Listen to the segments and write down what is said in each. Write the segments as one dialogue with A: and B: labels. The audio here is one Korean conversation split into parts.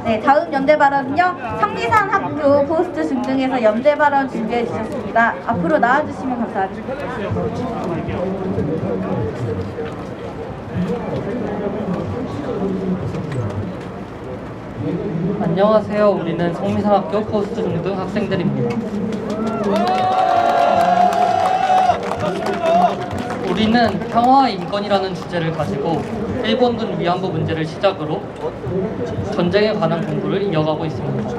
A: 네, 다음 연대 발언은요. 성미산 학교 포스트 중등에서 연대 발언 준비해 주셨습니다. 앞으로 나와주시면 감사하겠습니다.
B: 안녕하세요. 우리는 성미산학교 포스트 중등 학생들입니다. 우리는 평화와 인권이라는 주제를 가지고 일본군 위안부 문제를 시작으로 전쟁에 관한 공부를 이어가고 있습니다.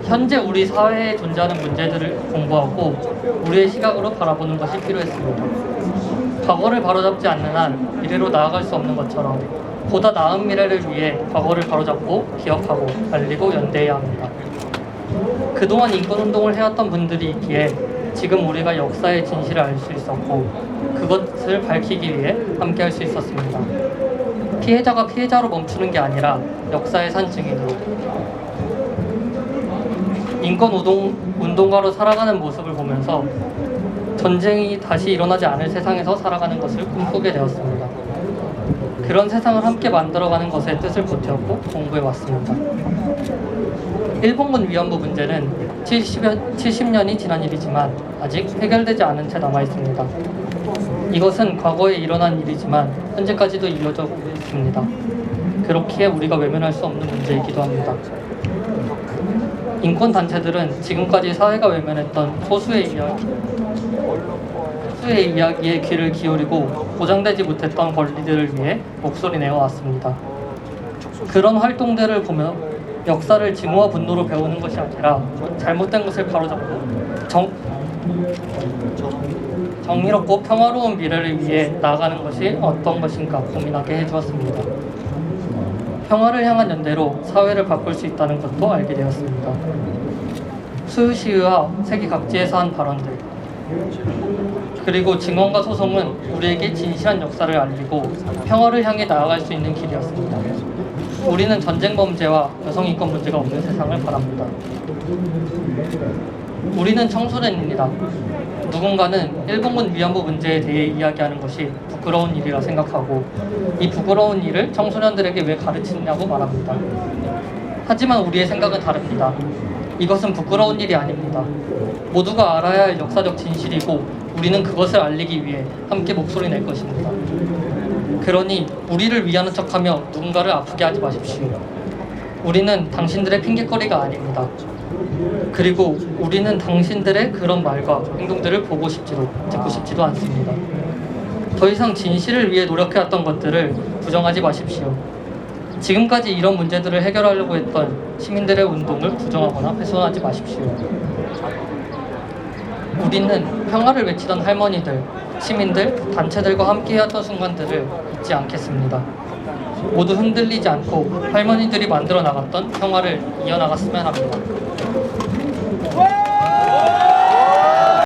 B: 현재 우리 사회에 존재하는 문제들을 공부하고 우리의 시각으로 바라보는 것이 필요했습니다. 과거를 바로잡지 않는 한 미래로 나아갈 수 없는 것처럼 보다 나은 미래를 위해 과거를 바로잡고 기억하고 알리고 연대해야 합니다. 그동안 인권운동을 해왔던 분들이 있기에 지금 우리가 역사의 진실을 알 수 있었고 그것을 밝히기 위해 함께 할 수 있었습니다. 피해자가 피해자로 멈추는 게 아니라 역사의 산 증인으로 인권운동가로 살아가는 모습을 보면서 전쟁이 다시 일어나지 않을 세상에서 살아가는 것을 꿈꾸게 되었습니다. 그런 세상을 함께 만들어가는 것에 뜻을 보태었고 공부해왔습니다. 일본군 위안부 문제는 70년이 지난 일이지만 아직 해결되지 않은 채 남아있습니다. 이것은 과거에 일어난 일이지만 현재까지도 이어져 오고 있습니다. 그렇기에 우리가 외면할 수 없는 문제이기도 합니다. 인권단체들은 지금까지 사회가 외면했던 소수의 이야기에 귀를 기울이고 보장되지 못했던 권리들을 위해 목소리 내어왔습니다. 그런 활동들을 보며 역사를 증오와 분노로 배우는 것이 아니라 잘못된 것을 바로잡고 정의롭고 평화로운 미래를 위해 나아가는 것이 어떤 것인가 고민하게 해주었습니다. 평화를 향한 연대로 사회를 바꿀 수 있다는 것도 알게 되었습니다. 수유시의와 세계 각지에서 한 발언들 그리고 증언과 소송은 우리에게 진실한 역사를 알리고 평화를 향해 나아갈 수 있는 길이었습니다. 우리는 전쟁 범죄와 여성 인권 문제가 없는 세상을 바랍니다. 우리는 청소년입니다. 누군가는 일본군 위안부 문제에 대해 이야기하는 것이 부끄러운 일이라 생각하고 이 부끄러운 일을 청소년들에게 왜 가르치느냐고 말합니다. 하지만 우리의 생각은 다릅니다. 이것은 부끄러운 일이 아닙니다. 모두가 알아야 할 역사적 진실이고 우리는 그것을 알리기 위해 함께 목소리 낼 것입니다. 그러니 우리를 위하는 척하며 누군가를 아프게 하지 마십시오. 우리는 당신들의 핑계거리가 아닙니다. 그리고 우리는 당신들의 그런 말과 행동들을 보고 싶지도 듣고 싶지도 않습니다. 더 이상 진실을 위해 노력해왔던 것들을 부정하지 마십시오. 지금까지 이런 문제들을 해결하려고 했던 시민들의 운동을 부정하거나 훼손하지 마십시오. 우리는 평화를 외치던 할머니들, 시민들, 단체들과 함께해왔던 순간들을 잊지 않겠습니다. 모두 흔들리지 않고 할머니들이 만들어 나갔던 평화를 이어나갔으면 합니다.